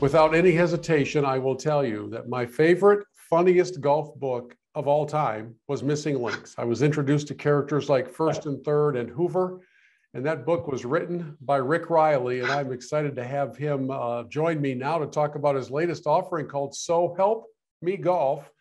Without any hesitation, I will tell you that my favorite, funniest golf book of all time was Missing Links. I was introduced to characters like First and Third and Hoover, and that book was written by Rick Reilly, and I'm excited to have him join me now to talk about his latest offering called So Help Me Golf.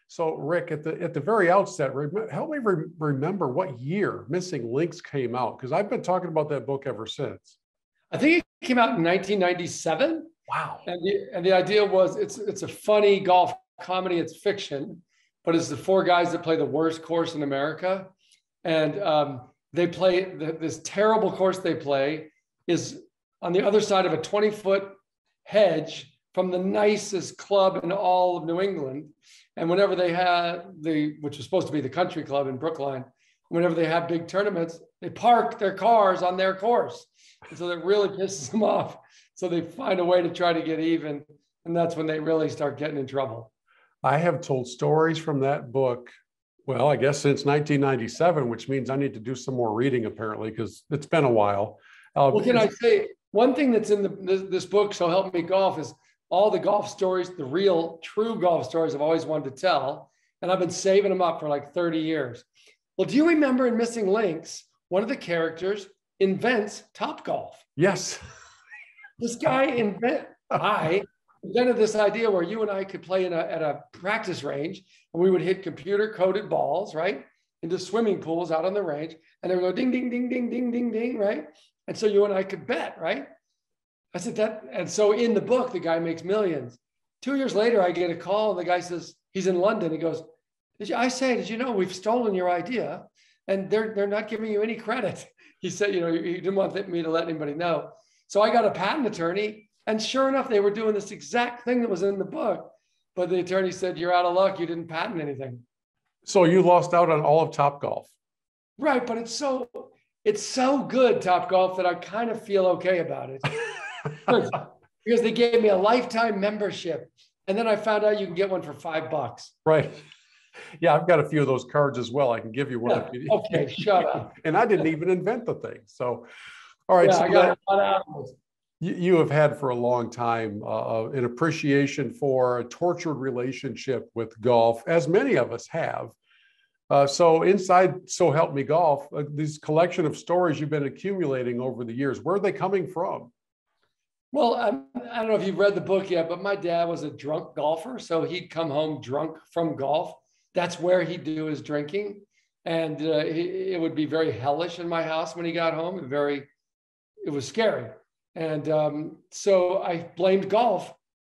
So, Rick, at the very outset, help me remember what year Missing Links came out, because I've been talking about that book ever since. I think it came out in 1997. Wow. And the idea was it's a funny golf comedy. It's fiction, but it's the four guys that play the worst course in America. And they play this terrible course they play is on the other side of a 20-foot hedge from the nicest club in all of New England. And whenever they had which was supposed to be the country club in Brookline, whenever they have big tournaments, they park their cars on their course. And so that really pisses them off. So they find a way to try to get even. And that's when they really start getting in trouble. I have told stories from that book, well, I guess since 1997, which means I need to do some more reading apparently, because it's been a while. Well, can I say one thing that's in this book, So Help Me Golf, is all the golf stories, the real, true golf stories I've always wanted to tell. And I've been saving them up for like 30 years. Well, do you remember in Missing Links, one of the characters invents Topgolf? Yes. This guy invented this idea where you and I could play at a practice range, and we would hit computer-coded balls, right, into swimming pools out on the range, and they would go ding, ding, ding, ding, ding, ding, ding, right? And so you and I could bet, right? I said that, and so in the book, the guy makes millions. 2 years later, I get a call, and the guy says, he's in London. He goes, did you know we've stolen your idea, and they're not giving you any credit? He said, he didn't want me to let anybody know. So I got a patent attorney, and sure enough, they were doing this exact thing that was in the book. But the attorney said, you're out of luck. You didn't patent anything. So you lost out on all of Topgolf. Right, but it's so good, Topgolf, that I kind of feel okay about it. Because they gave me a lifetime membership. And then I found out you can get one for $5. Right. Yeah, I've got a few of those cards as well. I can give you one. Yeah. If you, okay, shut up. And I didn't even invent the thing. So, all right. Yeah, so I got a lot of apples. You have had for a long time an appreciation for a tortured relationship with golf, as many of us have. So inside So Help Me Golf, this collection of stories you've been accumulating over the years, where are they coming from? Well, I don't know if you've read the book yet, but my dad was a drunk golfer. So he'd come home drunk from golf. That's where he'd do his drinking. And it would be very hellish in my house when he got home. It was scary. And so I blamed golf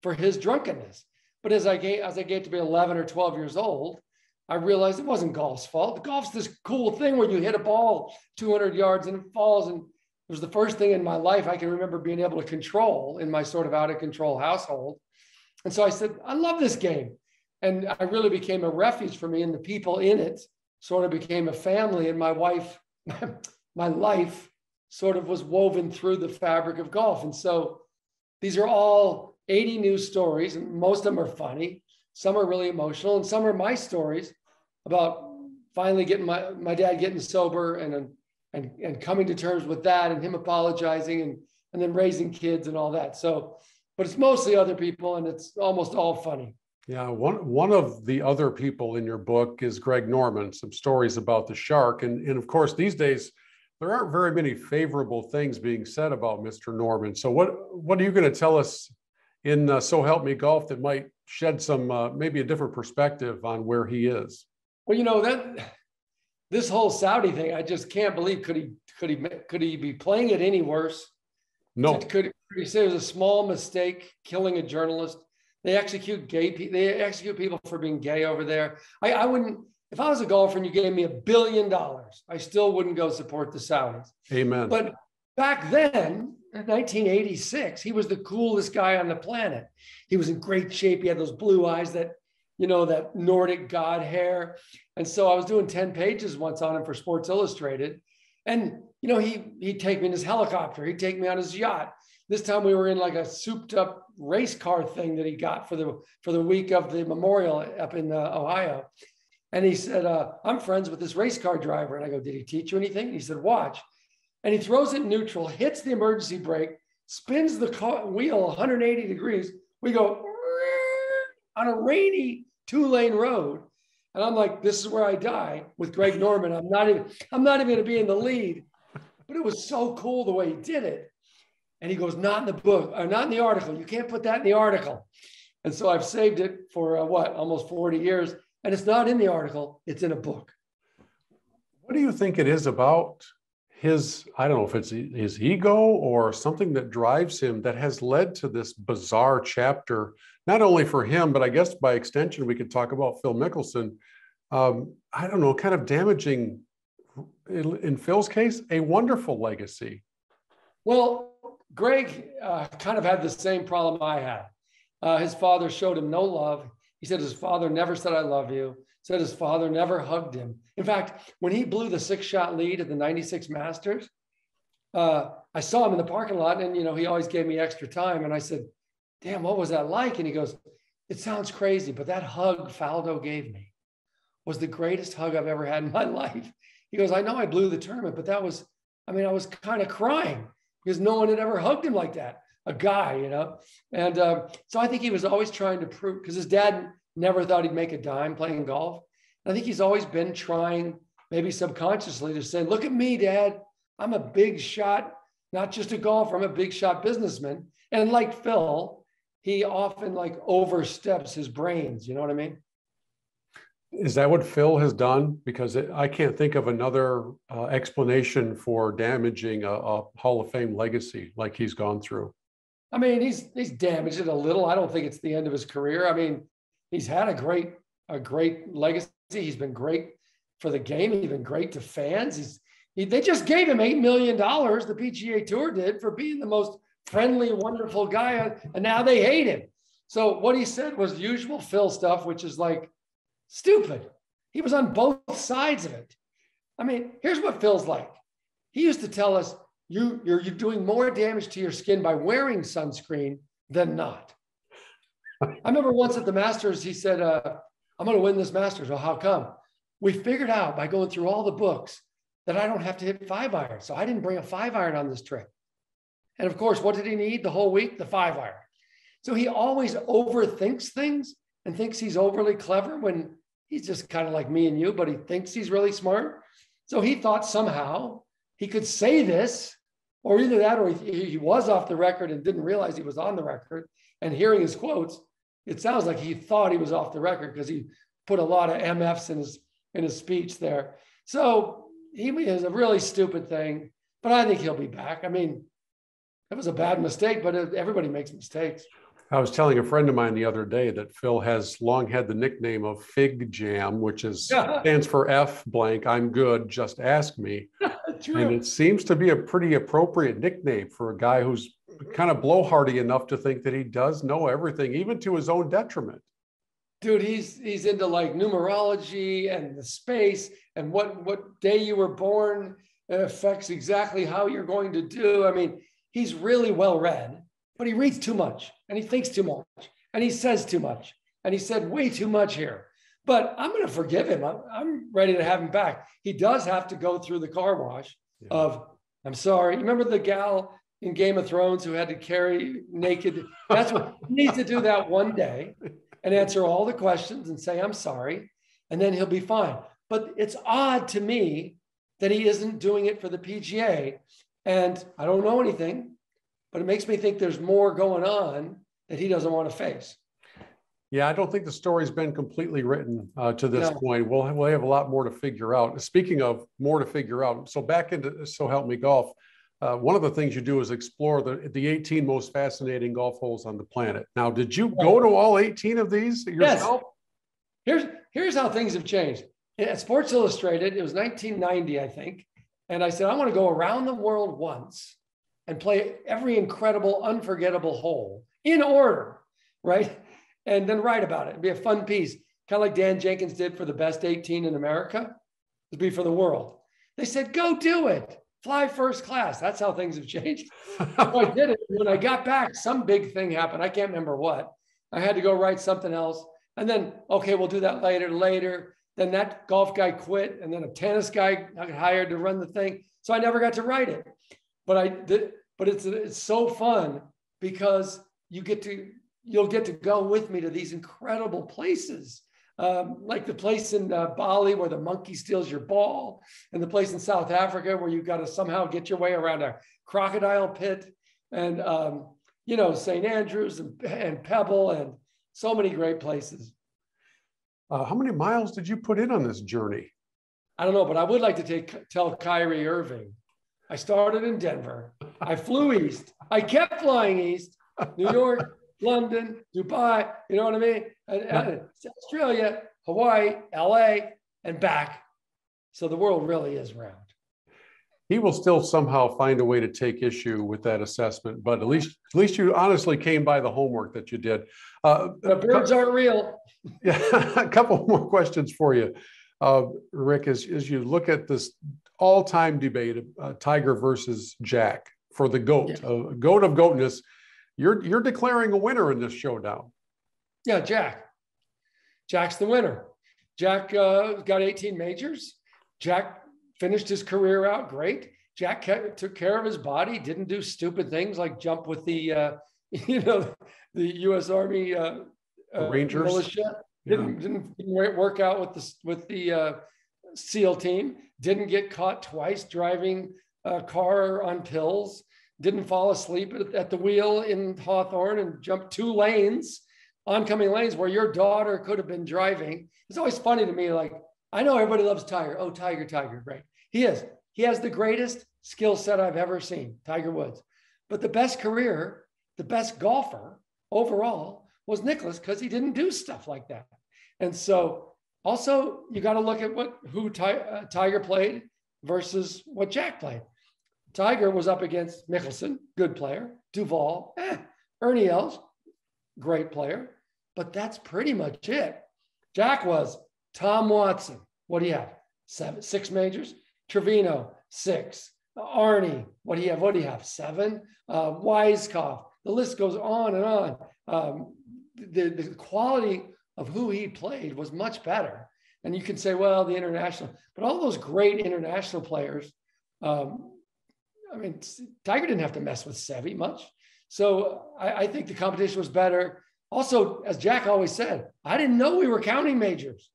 for his drunkenness. But as I get to be 11 or 12 years old, I realized it wasn't golf's fault. Golf's this cool thing where you hit a ball 200 yards and it falls. And it was the first thing in my life I can remember being able to control in my sort of out of control household. And so I said, I love this game. And I really became a refuge for me, and the people in it sort of became a family. And my wife, my life sort of was woven through the fabric of golf. And so these are all 80 news stories, and most of them are funny. Some are really emotional, and some are my stories about finally getting my dad getting sober and coming to terms with that, and him apologizing and then raising kids and all that. So, but it's mostly other people, and it's almost all funny. Yeah, one of the other people in your book is Greg Norman, some stories about the shark. And of course, these days, there aren't very many favorable things being said about Mr. Norman. So what are you going to tell us in So Help Me Golf that might shed some, maybe a different perspective on where he is? Well, this whole Saudi thing, I just can't believe, could he be playing it any worse? No. Could he say it was a small mistake killing a journalist? They execute people for being gay over there. I wouldn't, if I was a golfer and you gave me $1 billion, I still wouldn't go support the Saudis. Amen. But back then, in 1986, he was the coolest guy on the planet. He was in great shape. He had those blue eyes, that Nordic god hair. And so I was doing 10 pages once on him for Sports Illustrated. And, he'd take me in his helicopter. He'd take me on his yacht. This time we were in like a souped up race car thing that he got for the week of the memorial up in Ohio. And he said, I'm friends with this race car driver. And I go, did he teach you anything? And he said, watch. And he throws it neutral, hits the emergency brake, spins the wheel 180 degrees. We go on a rainy 2-lane road. And I'm like, this is where I die with Greg Norman. I'm not even going to be in the lead. But it was so cool the way he did it. And he goes, not in the book, or not in the article. You can't put that in the article. And so I've saved it for almost 40 years. And it's not in the article, it's in a book. What do you think it is about his, I don't know if it's his ego or something that drives him that has led to this bizarre chapter, not only for him, but I guess by extension, we could talk about Phil Mickelson. I don't know, kind of damaging, in Phil's case, a wonderful legacy. Well, Greg kind of had the same problem I had. His father showed him no love. He said his father never said, I love you. Said his father never hugged him. In fact, when he blew the 6-shot lead at the 96 Masters, I saw him in the parking lot and, he always gave me extra time. And I said, damn, what was that like? And he goes, it sounds crazy, but that hug Faldo gave me was the greatest hug I've ever had in my life. He goes, I know I blew the tournament, but I was kind of crying because no one had ever hugged him like that. A guy, And so I think he was always trying to prove, because his dad never thought he'd make a dime playing golf. And I think he's always been trying, maybe subconsciously, to say, look at me, Dad. I'm a big shot, not just a golfer, I'm a big shot businessman. And like Phil, he often oversteps his brains. You know what I mean? Is that what Phil has done? Because I can't think of another explanation for damaging a Hall of Fame legacy like he's gone through. I mean, he's damaged it a little. I don't think it's the end of his career. I mean, he's had a great legacy. He's been great for the game. He's been great to fans. They just gave him $8 million, the PGA Tour did, for being the most friendly, wonderful guy, and now they hate him. So what he said was usual Phil stuff, which is stupid. He was on both sides of it. I mean, here's what Phil's like. He used to tell us, you're doing more damage to your skin by wearing sunscreen than not. I remember once at the Masters, he said, I'm going to win this Masters. Well, how come? We figured out by going through all the books that I don't have to hit 5-iron. So I didn't bring a 5-iron on this trip. And of course, what did he need the whole week? The 5-iron. So he always overthinks things and thinks he's overly clever when he's just kind of like me and you, but he thinks he's really smart. So he thought somehow he could say this, or either that, or he was off the record and didn't realize he was on the record. And hearing his quotes, it sounds like he thought he was off the record because he put a lot of MFs in his speech there. So he is a really stupid thing, but I think he'll be back. I mean, it was a bad mistake, but everybody makes mistakes. I was telling a friend of mine the other day that Phil has long had the nickname of Fig Jam, which stands for F blank, I'm good, just ask me. True. And it seems to be a pretty appropriate nickname for a guy who's kind of blowhardy enough to think that he does know everything, even to his own detriment. Dude, he's into numerology and the space and what day you were born affects exactly how you're going to do. I mean, he's really well read, but he reads too much and he thinks too much and he says too much and he said way too much here. But I'm going to forgive him. I'm ready to have him back. He does have to go through the car wash of, I'm sorry. You remember the gal in Game of Thrones who had to carry naked? That's what he needs to do, that one day and answer all the questions and say, I'm sorry. And then he'll be fine. But it's odd to me that he isn't doing it for the PGA. And I don't know anything, but it makes me think there's more going on that he doesn't want to face. Yeah, I don't think the story's been completely written to this point. We'll have a lot more to figure out. Speaking of more to figure out, so back into So Help Me Golf, one of the things you do is explore the 18 most fascinating golf holes on the planet. Now, did you go to all 18 of these yourself? Yes. Here's how things have changed. At Sports Illustrated, it was 1990, I think. And I said, I want to go around the world once and play every incredible, unforgettable hole in order, right? And then write about it. It'd be a fun piece, kind of like Dan Jenkins did for the best 18 in America. It'd be for the world. They said, go do it. Fly first class. That's how things have changed. So I did it. When I got back, some big thing happened. I can't remember what. I had to go write something else. And then, okay, we'll do that later. Then that golf guy quit. And then a tennis guy got hired to run the thing. So I never got to write it. But but it's so fun because you'll get to go with me to these incredible places. Like the place in Bali where the monkey steals your ball, and the place in South Africa where you've got to somehow get your way around a crocodile pit, and St. Andrews and Pebble, and so many great places. How many miles did you put in on this journey? I don't know, but I would like to tell Kyrie Irving. I started in Denver. I flew east. I kept flying east. New York, London, Dubai, you know what I mean? Australia, Hawaii, LA, and back. So the world really is round. He will still somehow find a way to take issue with that assessment, but at least you honestly came by the homework that you did. The birds aren't real. Yeah, a couple more questions for you, Rick. As you look at this all-time debate, Tiger versus Jack for the GOAT, GOAT of GOATness, you're declaring a winner in this showdown. Yeah, Jack's the winner. Jack got 18 majors. Jack finished his career out great. Jack took care of his body, didn't do stupid things like jump with the U.S. Army Rangers militia. Didn't work out with the SEAL team. Didn't get caught twice driving a car on pills. Didn't fall asleep at the wheel in Hawthorne and jump 2 lanes, oncoming lanes where your daughter could have been driving. It's always funny to me. Like, I know everybody loves Tiger. Oh, Tiger, right? He is. He has the greatest skill set I've ever seen, Tiger Woods. But the best career, the best golfer overall was Nicklaus, because he didn't do stuff like that. And so also you got to look at who Tiger played versus what Jack played. Tiger was up against Mickelson, good player. Duval, Ernie Els, great player. But that's pretty much it. Jack was Tom Watson. What do you have? 6 majors. Trevino, 6. Arnie, what do you have? 7. Weiskopf. The list goes on and on. The quality of who he played was much better. And you can say, well, the international, but all those great international players, Tiger didn't have to mess with Seve much. So I think the competition was better. Also, as Jack always said, I didn't know we were counting majors.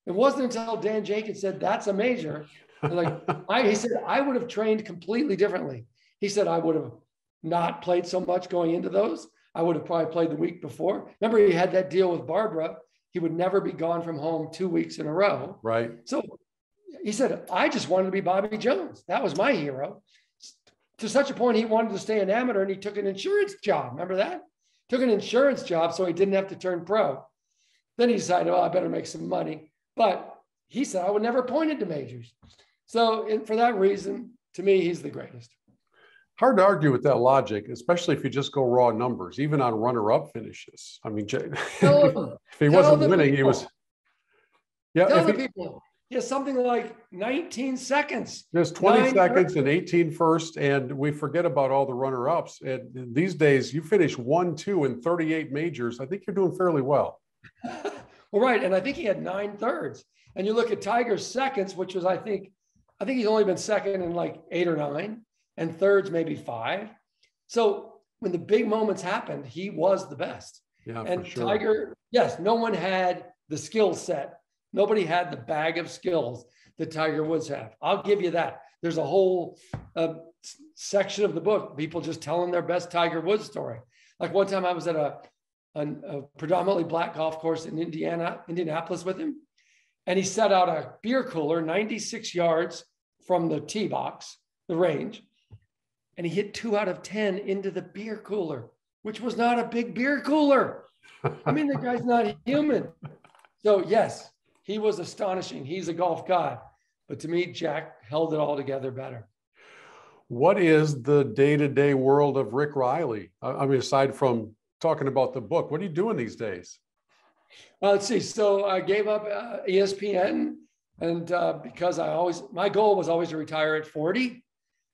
It wasn't until Dan Jenkins said, that's a major. He said, I would have trained completely differently. He said, I would have not played so much going into those. I would have probably played the week before. Remember, he had that deal with Barbara. He would never be gone from home 2 weeks in a row. Right. So he said, I just wanted to be Bobby Jones. That was my hero. To such a point, he wanted to stay an amateur, and he took an insurance job. Remember that? Took an insurance job so he didn't have to turn pro. Then he decided, I better make some money. But he said, I would never appointed to majors. So for that reason, to me, he's the greatest. Hard to argue with that logic, especially if you just go raw numbers, even on runner-up finishes. I mean, if he wasn't winning, he was. Yeah. Tell the people. He has something like 19 seconds. There's 20 seconds and 18 first, and we forget about all the runner-ups. And these days, you finish 1, 2, and 38 majors. I think you're doing fairly well. Well, right, and I think he had 9 thirds. And you look at Tiger's seconds, which was I think he's only been second in like 8 or 9, and thirds maybe 5. So when the big moments happened, he was the best. Yeah, and for sure. Tiger, yes, no one had the skill set. Nobody had the bag of skills that Tiger Woods have. I'll give you that. There's a whole section of the book, people just telling their best Tiger Woods story. Like one time I was at a predominantly black golf course in Indianapolis with him. And he set out a beer cooler 96 yards from the tee box, the range. And he hit 2 out of 10 into the beer cooler, which was not a big beer cooler. I mean, the guy's not human. So yes, he was astonishing. He's a golf god. But to me, Jack held it all together better. What is the day-to-day world of Rick Reilly? I mean, aside from talking about the book, what are you doing these days? Let's see. So I gave up ESPN, and because my goal was always to retire at 40.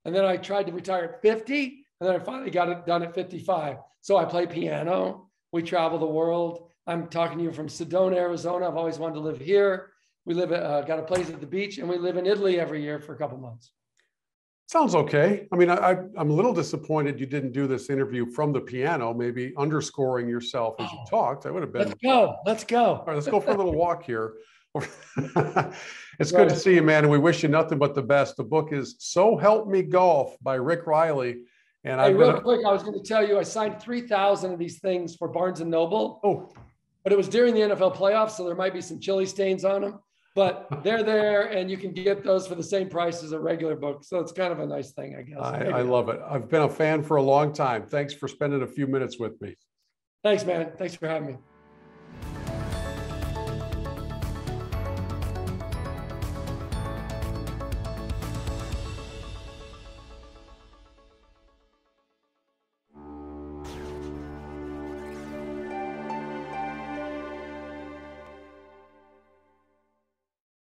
And then I tried to retire at 50. And then I finally got it done at 55. So I play piano. We travel the world. I'm talking to you from Sedona, Arizona. I've always wanted to live here. We live got a place at the beach, and we live in Italy every year for a couple months. Sounds okay. I mean, I'm a little disappointed you didn't do this interview from the piano, maybe underscoring yourself as you talked. I would have been. Let's go. Let's go. All right, let's go for a little walk here. It's good to Right. see you, man, and we wish you nothing but the best. The book is So Help Me Golf by Rick Reilly. And Hey, I've real been. quick, I was going to tell you, I signed 3,000 of these things for Barnes and Noble, Oh, but it was during the NFL playoffs, so there might be some chili stains on them. But they're there, and you can get those for the same price as a regular book. So it's kind of a nice thing, I guess. I love it. I've been a fan for a long time. Thanks for spending a few minutes with me. Thanks, man. Thanks for having me.